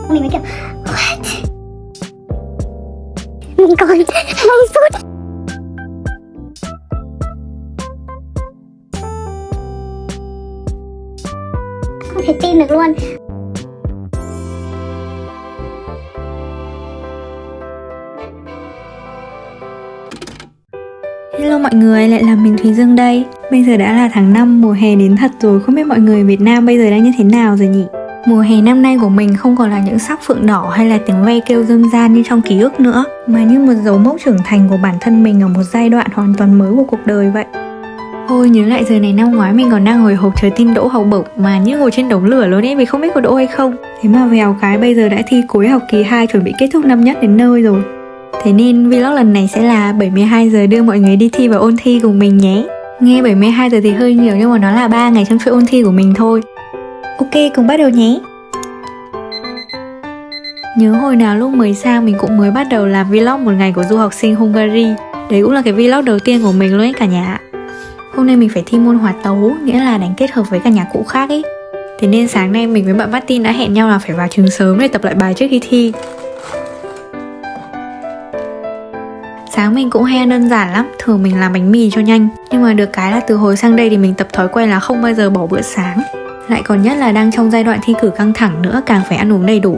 Mình mới kiểu what? Mình còn 2 phút. Không thể tin được luôn. Hello mọi người, lại là mình Thùy Dương đây. Bây giờ đã là tháng 5, mùa hè đến thật rồi. Không biết mọi người Việt Nam bây giờ đang như thế nào rồi nhỉ? Mùa hè năm nay của mình không còn là những sắc phượng đỏ hay là tiếng ve kêu râm ran như trong ký ức nữa, mà như một dấu mốc trưởng thành của bản thân mình ở một giai đoạn hoàn toàn mới của cuộc đời vậy. Ôi, nhớ lại giờ này năm ngoái mình còn đang hồi hộp chờ tin đỗ học bổng mà như ngồi trên đống lửa luôn ấy, vì không biết có đỗ hay không. Thế mà vèo cái bây giờ đã thi cuối học kỳ 2, chuẩn bị kết thúc năm nhất đến nơi rồi. Thế nên vlog lần này sẽ là 72 giờ đưa mọi người đi thi và ôn thi cùng mình nhé. Nghe 72 giờ thì hơi nhiều nhưng mà nó là 3 ngày trong chuỗi ôn thi của mình thôi. Ok, cùng bắt đầu nhé. Nhớ hồi nào lúc mới sang mình cũng mới bắt đầu làm vlog một ngày của du học sinh Hungary. Đấy cũng là cái vlog đầu tiên của mình luôn ấy cả nhà. Hôm nay mình phải thi môn hóa tấu, nghĩa là đánh kết hợp với cả nhạc cụ khác ấy. Thế nên sáng nay mình với bạn Martin đã hẹn nhau là phải vào trường sớm để tập lại bài trước khi thi. Sáng mình cũng hay ăn đơn giản lắm, thường mình làm bánh mì cho nhanh. Nhưng mà được cái là từ hồi sang đây thì mình tập thói quen là không bao giờ bỏ bữa sáng. Lại còn nhất là đang trong giai đoạn thi cử căng thẳng nữa, càng phải ăn uống đầy đủ.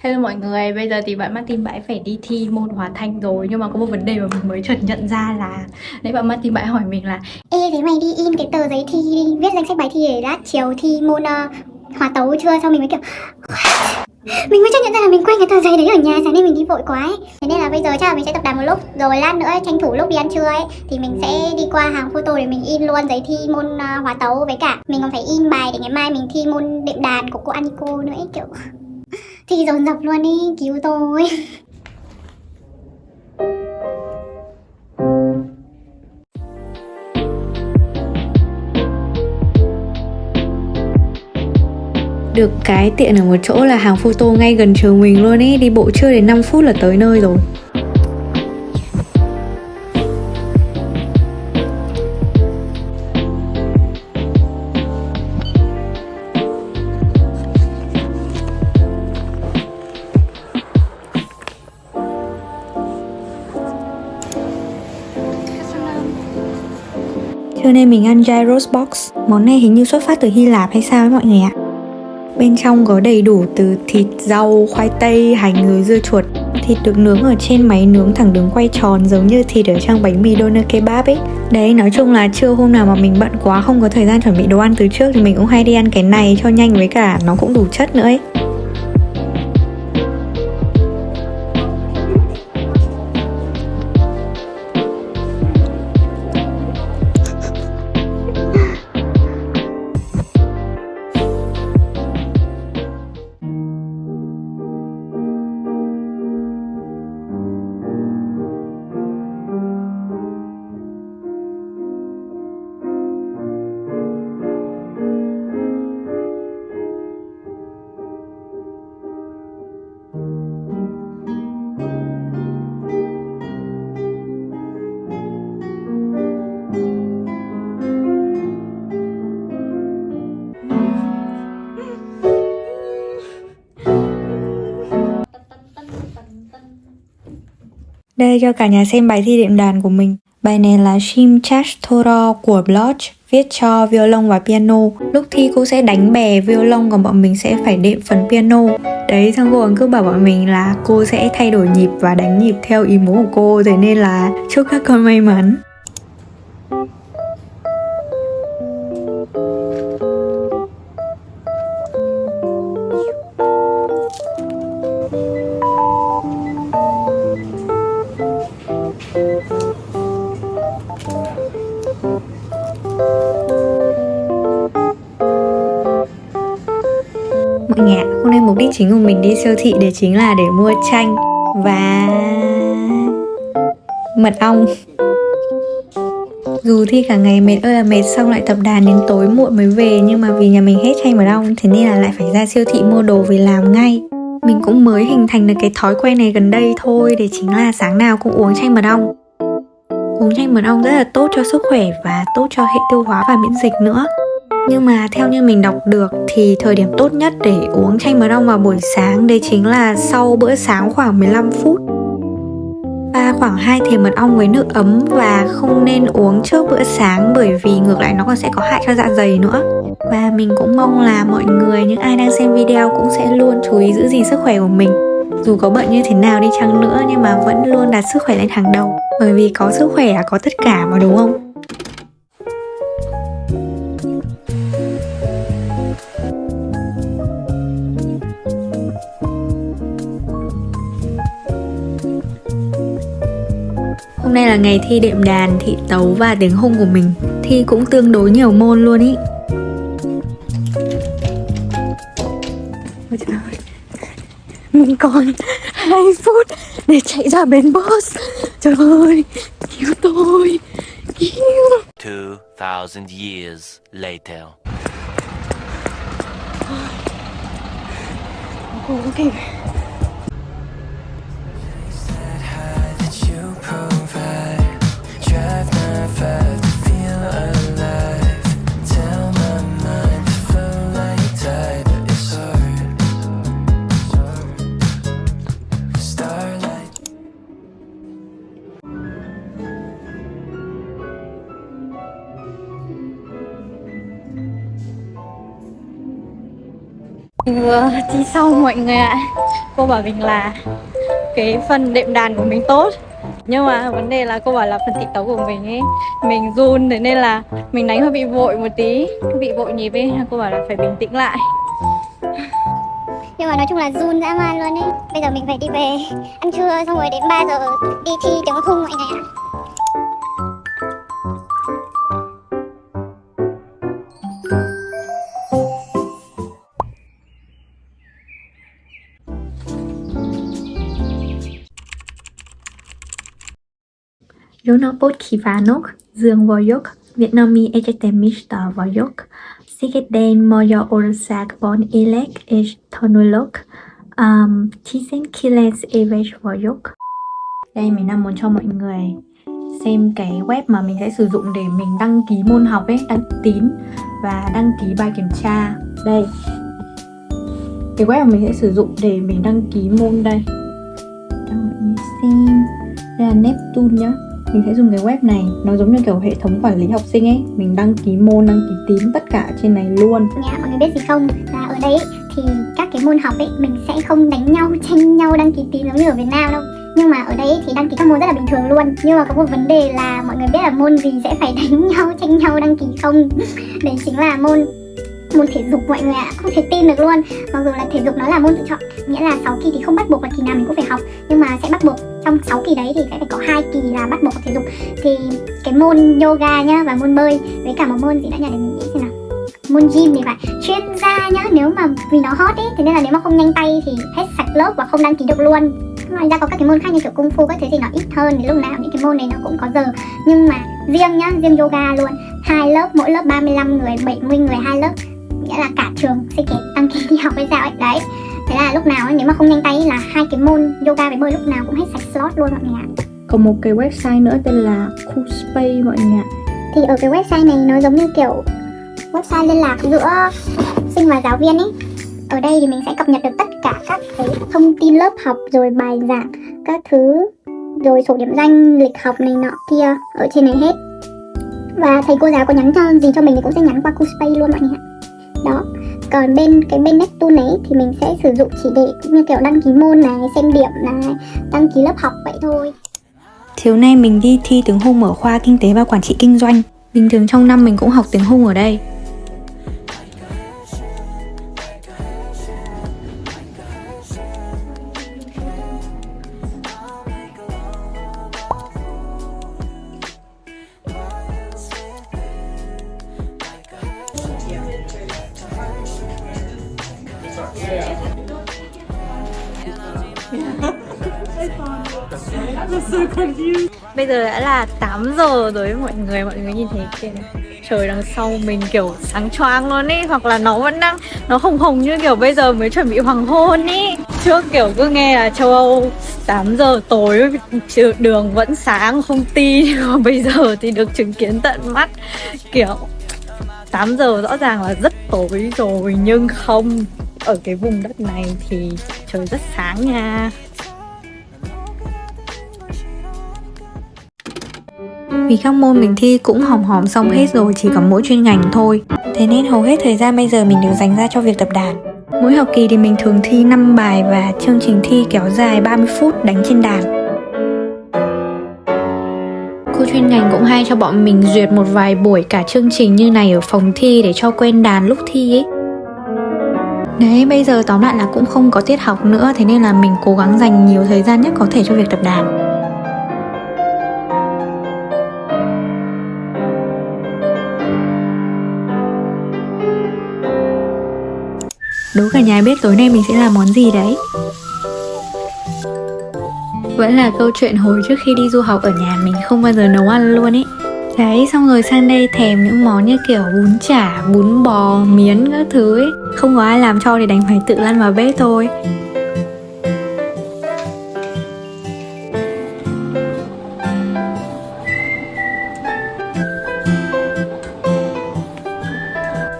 Hello mọi người, bây giờ thì bạn Martin bãi phải đi thi môn hóa thanh rồi. Nhưng mà có một vấn đề mà mình mới chợt nhận ra là đấy, bạn Martin bãi hỏi mình là Ê, thế mày đi in cái tờ giấy thi, viết danh sách bài thi để lát chiều thi môn hóa tấu chưa? Xong mình mới kiểu what? Mình mới chợt nhận ra là mình quên cái tờ giấy đấy ở nhà, sáng nay mình đi vội quá ấy. Thế nên là bây giờ chắc là mình sẽ tập đàn một lúc, rồi lát nữa tranh thủ lúc đi ăn trưa ấy thì mình sẽ đi qua hàng photo để mình in luôn giấy thi môn hóa tấu, với cả mình còn phải in bài để ngày mai mình thi môn đệm đàn của cô Aniko nữa ấy, kiểu thi dồn dập luôn ý, cứu tôi. được cái tiện ở một chỗ là hàng photo ngay gần trường mình luôn ấy, đi bộ chưa đến 5 phút là tới nơi rồi. Cho nên mình ăn gyros box. Món này hình như xuất phát từ Hy Lạp hay sao ấy mọi người ạ. Bên trong có đầy đủ từ thịt, rau, khoai tây, hành rồi dưa chuột. Thịt được nướng ở trên máy nướng thẳng đứng quay tròn giống như thịt ở trong bánh mì doner kebab ấy. Đấy, nói chung là trưa hôm nào mà mình bận quá không có thời gian chuẩn bị đồ ăn từ trước thì mình cũng hay đi ăn cái này cho nhanh, với cả nó cũng đủ chất nữa ấy. Đây cho cả nhà xem bài thi đệm đàn của mình. Bài này là Shimchastoro của Bloch, viết cho violon và piano. Lúc thi cô sẽ đánh bè violon, còn bọn mình sẽ phải đệm phần piano. Đấy, xong cô cứ bảo bọn mình là cô sẽ thay đổi nhịp và đánh nhịp theo ý muốn của cô. Thế nên là chúc các con may mắn. Mọi người ạ, hôm nay mục đích chính của mình đi siêu thị để chính là để mua chanh và mật ong. Dù thi cả ngày mệt ơi là mệt, xong lại tập đàn đến tối muộn mới về, nhưng mà vì nhà mình hết chanh mật ong, thế nên là lại phải ra siêu thị mua đồ về làm ngay. Mình cũng mới hình thành được cái thói quen này gần đây thôi, để chính là sáng nào cũng uống chanh mật ong. Uống chanh mật ong rất là tốt cho sức khỏe và tốt cho hệ tiêu hóa và miễn dịch nữa. Nhưng mà theo như mình đọc được thì thời điểm tốt nhất để uống chanh mật ong vào buổi sáng đấy chính là sau bữa sáng khoảng 15 phút. Pha khoảng 2 thìa mật ong với nước ấm và không nên uống trước bữa sáng, bởi vì ngược lại nó còn sẽ có hại cho dạ dày nữa. Và mình cũng mong là mọi người, những ai đang xem video cũng sẽ luôn chú ý giữ gìn sức khỏe của mình. Dù có bận như thế nào đi chăng nữa nhưng mà vẫn luôn đặt sức khỏe lên hàng đầu. Bởi vì có sức khỏe là có tất cả mà, đúng không? Hôm nay là ngày thi đệm đàn, thị tấu và tiếng Hung của mình. Thi cũng tương đối nhiều môn luôn ý. Ôi trời ơi, mình còn 2 phút để chạy ra bến bus. Trời ơi, cứu tôi, cứu. 2000 years later. Cô có kịp. Mình vừa thi xong mọi người ạ. Cô bảo mình là cái phần đệm đàn của mình tốt, nhưng mà vấn đề là cô bảo là phần thị tấu của mình ấy, mình run, thế nên là mình đánh hơi bị vội một tí, bị vội nhịp ấy. Cô bảo là phải bình tĩnh lại. Nhưng mà nói chung là run dã man luôn ấy. Bây giờ mình phải đi về ăn trưa, xong rồi đến 3 giờ đi thi tiếng Hung mọi người ạ. Yonopot Kivanok, Dương Voyok, Vietnami Echetemista Voyok, Siketen Moyo Orasak Bon Elek Ech Tonulok, Chisen Kilens Evech Voyok. Đây mình đang muốn cho mọi người xem cái web mà mình sẽ sử dụng để mình đăng ký môn học ấy, đăng tín và đăng ký bài kiểm tra. Đây, cái web mà mình sẽ sử dụng để mình đăng ký môn đây. Mình xem, đây là Neptune nhá. Mình sẽ dùng cái web này, nó giống như kiểu hệ thống quản lý học sinh ấy. Mình đăng ký môn, đăng ký tín tất cả trên này luôn. Dạ, mọi người biết gì không? Là ở đấy thì các cái môn học ấy mình sẽ không đánh nhau, tranh nhau đăng ký tín giống như ở Việt Nam đâu. Nhưng mà ở đấy thì đăng ký các môn rất là bình thường luôn. Nhưng mà có một vấn đề là mọi người biết là môn gì sẽ phải đánh nhau, tranh nhau đăng ký không? Đấy chính là môn thể dục mọi người ạ. Không thể tin được luôn. Mặc dù là thể dục nó là môn tự chọn, nghĩa là 6 kỳ thì không bắt buộc là kỳ nào mình cũng phải học, nhưng mà sẽ bắt buộc trong 6 kỳ đấy thì sẽ phải có 2 kỳ là bắt buộc thể dục. Thì cái môn yoga nhá và môn bơi với cả một môn gì đã nhỉ, để mình nghĩ xem nào, môn gym thì phải chuyên gia nhá, nếu mà vì nó hot ấy, thế nên là nếu mà không nhanh tay thì hết sạch lớp và không đăng ký được luôn. Ngoài ra có các cái môn khác như kiểu cung phu các thứ thì nó ít hơn, thì lúc nào những cái môn này nó cũng có giờ. Nhưng mà riêng nhá, riêng yoga luôn, 2 lớp, mỗi lớp 35 người, 70 người 2 lớp, nghĩa là cả trường sẽ đăng ký đi học hay sao ấy. Đấy, thế là lúc nào ấy, nếu mà không nhanh tay ấy, là 2 cái môn yoga với bơi lúc nào cũng hết sạch slot luôn mọi người ạ. Còn một cái website nữa tên là Coolspace mọi người ạ. Thì ở cái website này nó giống như kiểu website liên lạc giữa học sinh và giáo viên ấy. Ở đây thì mình sẽ cập nhật được tất cả các cái thông tin lớp học rồi bài giảng các thứ rồi sổ điểm danh, lịch học này nọ kia ở trên này hết. Và thầy cô giáo có nhắn gì cho mình thì cũng sẽ nhắn qua Coolspace luôn mọi người ạ. Đó. Còn bên Neptune này thì mình sẽ sử dụng chỉ để như kiểu đăng ký môn này, xem điểm này, đăng ký lớp học vậy thôi. Chiều nay mình đi thi tiếng Hung ở khoa Kinh tế và Quản trị Kinh doanh. Bình thường trong năm mình cũng học tiếng Hung ở đây. Bây giờ đã là 8 giờ rồi mọi người nhìn thấy kìa, trời đằng sau mình kiểu sáng choang luôn ý, hoặc là nó vẫn đang, nó hồng như kiểu bây giờ mới chuẩn bị hoàng hôn ý. Trước kiểu cứ nghe là châu Âu 8 giờ tối đường vẫn sáng không tin, nhưng mà bây giờ thì được chứng kiến tận mắt, kiểu 8 giờ rõ ràng là rất tối rồi, nhưng không, ở cái vùng đất này thì trời rất sáng nha. Vì các môn mình thi cũng hòm xong hết rồi, chỉ còn mỗi chuyên ngành thôi. Thế nên hầu hết thời gian bây giờ mình đều dành ra cho việc tập đàn. Mỗi học kỳ thì mình thường thi 5 bài và chương trình thi kéo dài 30 phút đánh trên đàn. Cô chuyên ngành cũng hay cho bọn mình duyệt một vài buổi cả chương trình như này ở phòng thi để cho quen đàn lúc thi ấy. Đấy, bây giờ tóm lại là cũng không có tiết học nữa, thế nên là mình cố gắng dành nhiều thời gian nhất có thể cho việc tập đàn. Đố cả nhà biết tối nay mình sẽ làm món gì đấy. Vẫn là câu chuyện hồi trước khi đi du học ở nhà mình không bao giờ nấu ăn luôn ấy. Đấy, xong rồi sang đây thèm những món như kiểu bún chả, bún bò, miến các thứ ấy. Không có ai làm cho thì đành phải tự lăn vào bếp thôi.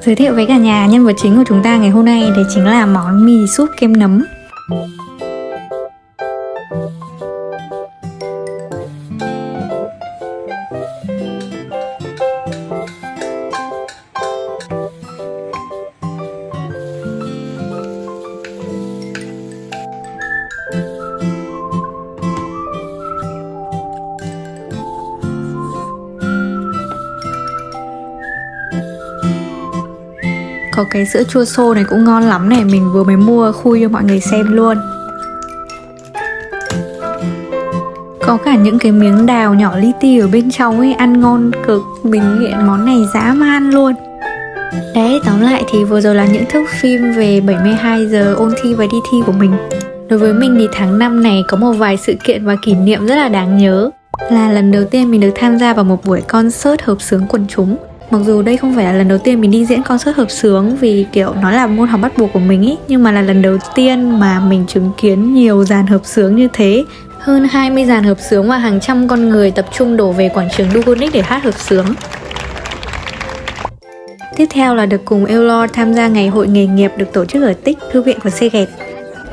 Giới thiệu với cả nhà nhân vật chính của chúng ta ngày hôm nay, đấy chính là món mì súp kem nấm. Có cái sữa chua xô này cũng ngon lắm này, mình vừa mới mua khui cho mọi người xem luôn. Có cả những cái miếng đào nhỏ li ti ở bên trong ấy, ăn ngon cực, mình nghiện món này dã man luôn. Đấy, tóm lại thì vừa rồi là những thước phim về 72 giờ ôn thi và đi thi của mình. Đối với mình thì tháng 5 này có một vài sự kiện và kỷ niệm rất là đáng nhớ. Là lần đầu tiên mình được tham gia vào một buổi concert hợp xướng quần chúng. Mặc dù đây không phải là lần đầu tiên mình đi diễn concert hợp xướng, vì kiểu nó là môn học bắt buộc của mình ý, nhưng mà là lần đầu tiên mà mình chứng kiến nhiều dàn hợp xướng như thế. Hơn 20 dàn hợp xướng và hàng trăm con người tập trung đổ về quảng trường Dugonic để hát hợp xướng. Tiếp theo là được cùng Elor tham gia ngày hội nghề nghiệp được tổ chức ở TIC, Thư viện của Szeged.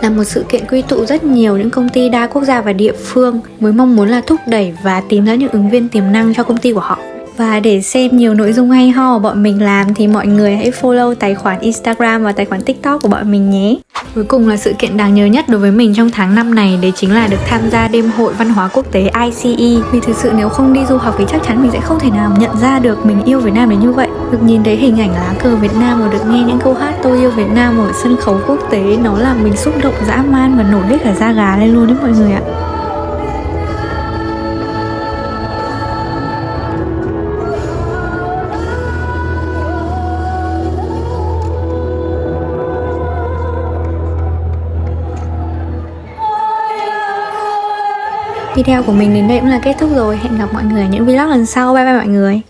Là một sự kiện quy tụ rất nhiều những công ty đa quốc gia và địa phương với mong muốn là thúc đẩy và tìm ra những ứng viên tiềm năng cho công ty của họ. Và để xem nhiều nội dung hay ho của bọn mình làm thì mọi người hãy follow tài khoản Instagram và tài khoản TikTok của bọn mình nhé. Cuối cùng là sự kiện đáng nhớ nhất đối với mình trong tháng 5 này, đấy chính là được tham gia đêm hội văn hóa quốc tế ICE. Vì thực sự nếu không đi du học thì chắc chắn mình sẽ không thể nào nhận ra được mình yêu Việt Nam đến như vậy. Được nhìn thấy hình ảnh lá cờ Việt Nam và được nghe những câu hát Tôi yêu Việt Nam ở sân khấu quốc tế, nó làm mình xúc động dã man và nổi hết cả da gà lên luôn đấy mọi người ạ. Video của mình đến đây cũng là kết thúc rồi. Hẹn gặp mọi người ở những vlog lần sau. Bye bye mọi người.